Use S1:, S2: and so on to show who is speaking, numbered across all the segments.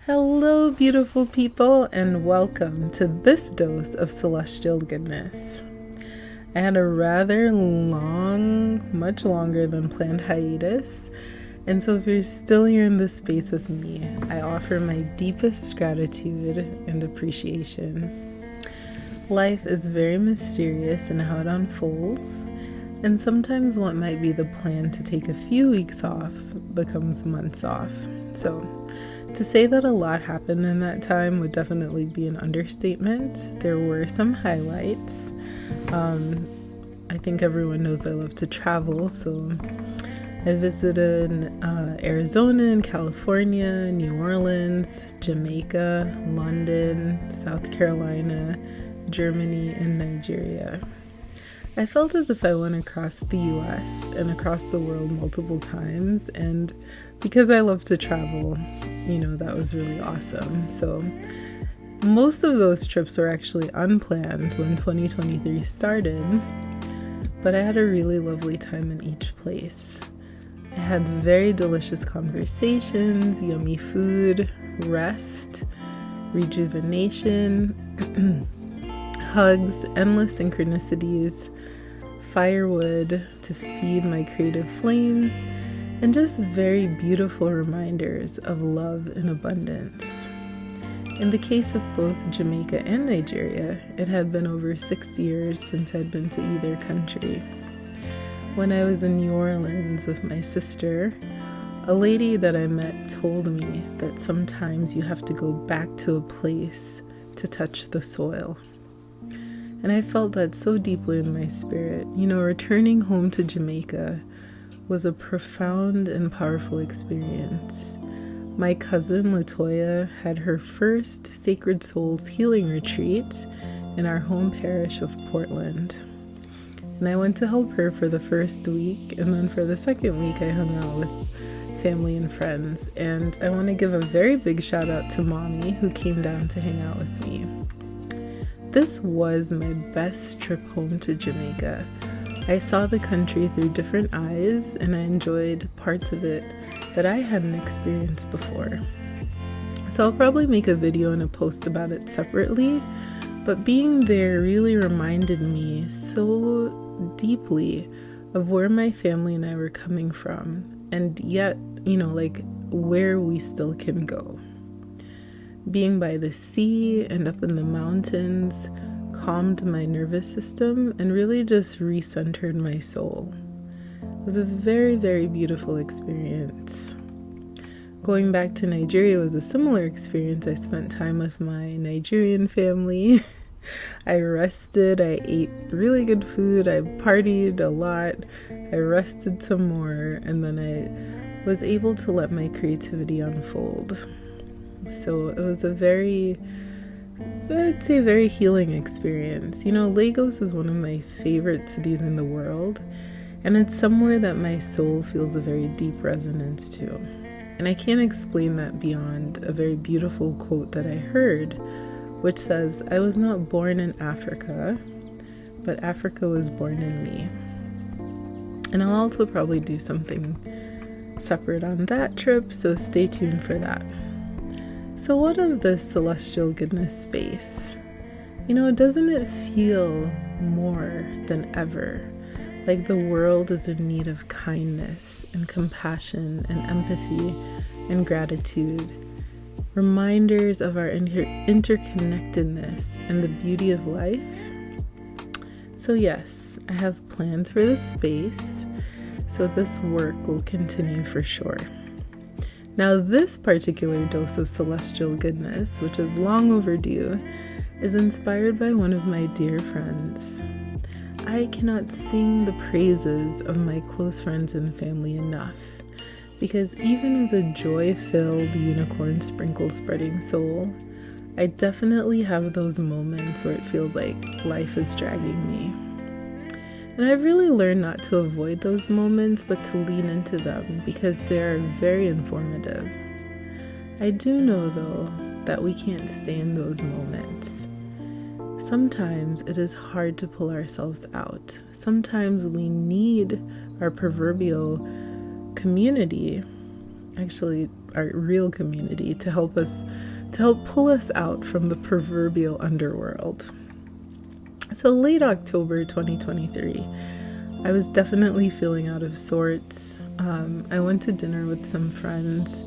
S1: Hello, beautiful people, and welcome to this dose of celestial goodness. I had a rather long, much longer than planned hiatus, and so if you're still here in this space with me, I offer my deepest gratitude and appreciation. Life is very mysterious in how it unfolds, and sometimes what might be the plan to take a few weeks off becomes months off. So, to say that a lot happened in that time would definitely be an understatement. There were some highlights. I think everyone knows I love to travel, so I visited Arizona and California, New Orleans, Jamaica, London, South Carolina, Germany, and Nigeria. I felt as if I went across the US and across the world multiple times, and because I love to travel, that was really awesome. So most of those trips were actually unplanned when 2023 started, but I had a really lovely time in each place. I had very delicious conversations, yummy food, rest, rejuvenation, hugs, endless synchronicities, firewood to feed my creative flames, and just very beautiful reminders of love and abundance. In the case of both Jamaica and Nigeria, it had been over 6 years since I'd been to either country. When I was in New Orleans with my sister, a lady that I met told me that sometimes you have to go back to a place to touch the soil. And I felt that so deeply in my spirit. Returning home to Jamaica was a profound and powerful experience. My cousin Latoya had her first Sacred Souls healing retreat in our home parish of Portland. And I went to help her for the first week, and then for the second week I hung out with family and friends. And I want to give a very big shout out to Mommy, who came down to hang out with me. This was my best trip home to Jamaica. I saw the country through different eyes, and I enjoyed parts of it that I hadn't experienced before. So I'll probably make a video and a post about it separately, but being there really reminded me so deeply of where my family and I were coming from, and yet, where we still can go. Being by the sea and up in the mountains calmed my nervous system and really just recentered my soul. It was a very, very beautiful experience. Going back to Nigeria was a similar experience. I spent time with my Nigerian family. I rested, I ate really good food, I partied a lot, I rested some more, and then I was able to let my creativity unfold. So it was I'd say very healing experience. Lagos is one of my favorite cities in the world, and it's somewhere that my soul feels a very deep resonance to. And I can't explain that beyond a very beautiful quote that I heard, which says, "I was not born in Africa, but Africa was born in me." And I'll also probably do something separate on that trip, so stay tuned for that. So what of this celestial goodness space? Doesn't it feel more than ever like the world is in need of kindness and compassion and empathy and gratitude? Reminders of our interconnectedness and the beauty of life? So yes, I have plans for this space, so this work will continue for sure. Now, this particular dose of celestial goodness, which is long overdue, is inspired by one of my dear friends. I cannot sing the praises of my close friends and family enough, because even as a joy-filled unicorn sprinkle spreading soul, I definitely have those moments where it feels like life is dragging me. And I've really learned not to avoid those moments, but to lean into them because they are very informative. I do know, though, that we can't stay in those moments. Sometimes it is hard to pull ourselves out. Sometimes we need our proverbial community, actually our real community, to help pull us out from the proverbial underworld. So late October 2023, I was definitely feeling out of sorts. I went to dinner with some friends,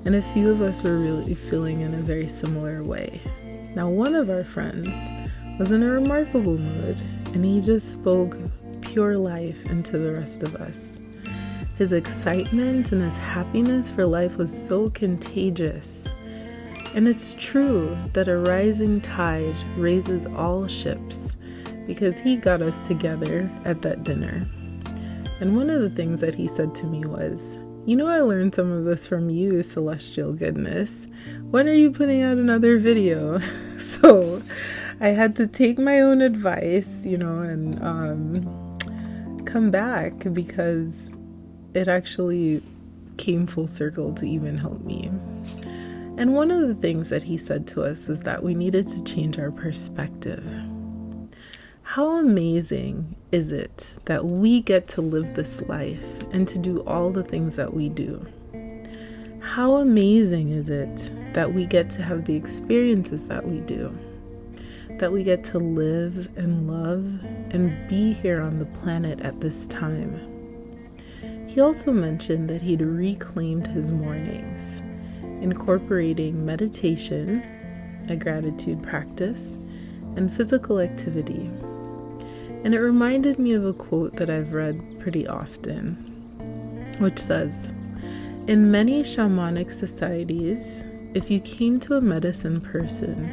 S1: and a few of us were really feeling in a very similar way. Now, one of our friends was in a remarkable mood, and he just spoke pure life into the rest of us. His excitement and his happiness for life was so contagious. And it's true that a rising tide raises all ships, because he got us together at that dinner. And one of the things that he said to me was, I learned some of this from you, celestial goodness. When are you putting out another video? So I had to take my own advice, and come back, because it actually came full circle to even help me. And one of the things that he said to us is that we needed to change our perspective. How amazing is it that we get to live this life and to do all the things that we do? How amazing is it that we get to have the experiences that we do? That we get to live and love and be here on the planet at this time. He also mentioned that he'd reclaimed his mornings, incorporating meditation, a gratitude practice, and physical activity. And it reminded me of a quote that I've read pretty often, which says, "In many shamanic societies, if you came to a medicine person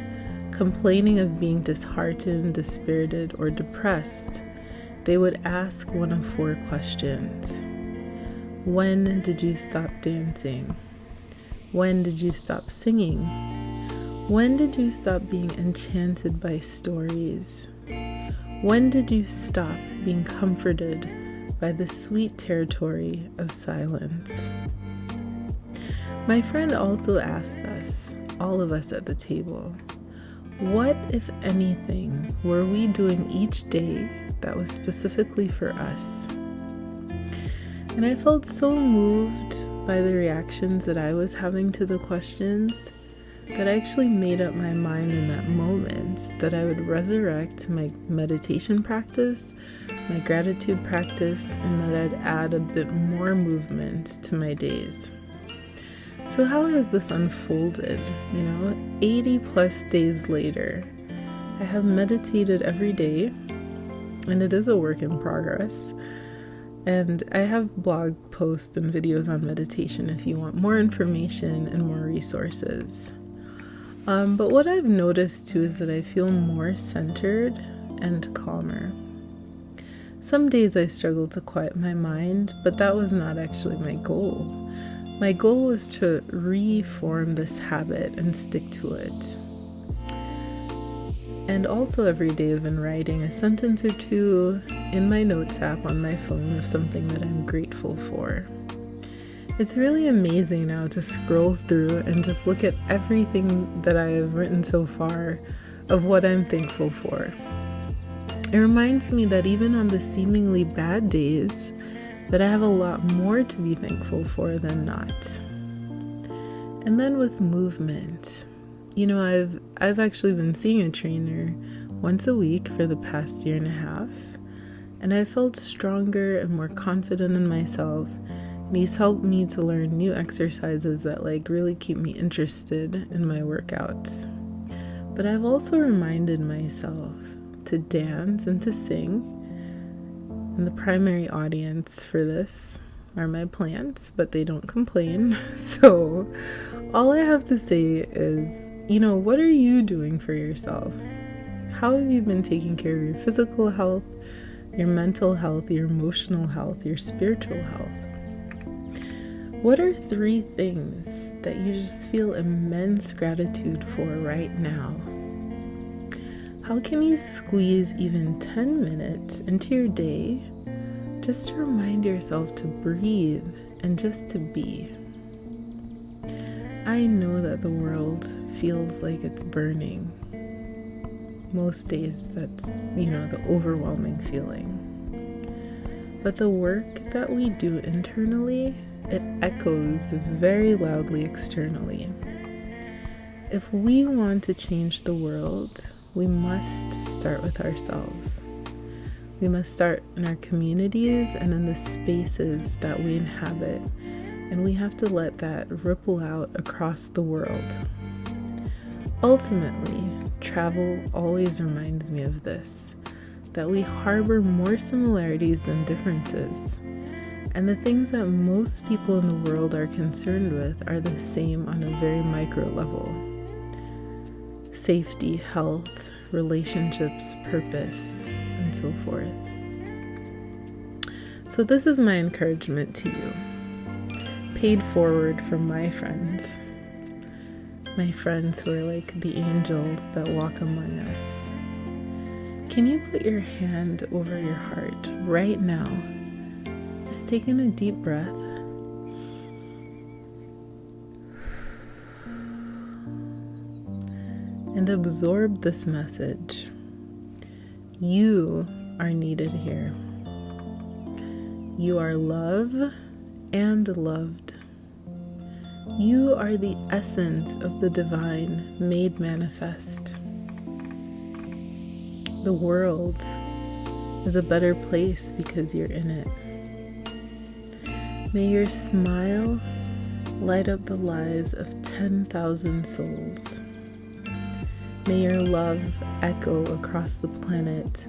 S1: complaining of being disheartened, dispirited, or depressed, they would ask one of 4 questions. When did you stop dancing? When did you stop singing? When did you stop being enchanted by stories? When did you stop being comforted by the sweet territory of silence?" My friend also asked us, all of us at the table, what, if anything, were we doing each day that was specifically for us? And I felt so moved by the reactions that I was having to the questions that I actually made up my mind in that moment that I would resurrect my meditation practice, my gratitude practice, and that I'd add a bit more movement to my days. So how has this unfolded? 80 plus days later, I have meditated every day, and it is a work in progress. And I have blog posts and videos on meditation if you want more information and more resources. But what I've noticed too is that I feel more centered and calmer. Some days I struggle to quiet my mind, but that was not actually my goal. My goal was to reform this habit and stick to it. And also every day I've been writing a sentence or two in my notes app on my phone of something that I'm grateful for. It's really amazing now to scroll through and just look at everything that I have written so far of what I'm thankful for. It reminds me that even on the seemingly bad days, that I have a lot more to be thankful for than not. And then with movement, I've actually been seeing a trainer once a week for the past year and a half, and I felt stronger and more confident in myself. And he's helped me to learn new exercises that really keep me interested in my workouts. But I've also reminded myself to dance and to sing. And the primary audience for this are my plants, but they don't complain. So all I have to say is, what are you doing for yourself? How have you been taking care of your physical health, your mental health, your emotional health, your spiritual health? What are 3 things that you just feel immense gratitude for right now? How can you squeeze even 10 minutes into your day just to remind yourself to breathe and just to be? I know that the world feels like it's burning. Most days that's, the overwhelming feeling. But the work that we do internally it echoes very loudly externally. If we want to change the world, we must start with ourselves. We must start in our communities and in the spaces that we inhabit, and we have to let that ripple out across the world. Ultimately, travel always reminds me of this, that we harbor more similarities than differences, and the things that most people in the world are concerned with are the same on a very micro level. Safety, health, relationships, purpose, and so forth. So this is my encouragement to you, paid forward from my friends who are like the angels that walk among us. Can you put your hand over your heart right now? Just take in a deep breath. And absorb this message. You are needed here. You are love and loved. You are the essence of the divine made manifest. The world is a better place because you're in it. May your smile light up the lives of 10,000 souls. May your love echo across the planet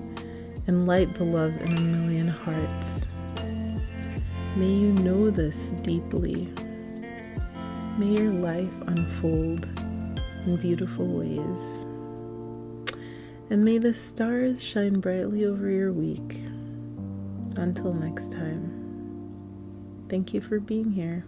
S1: and light the love in 1,000,000 hearts. May you know this deeply. May your life unfold in beautiful ways. And may the stars shine brightly over your week. Until next time, thank you for being here.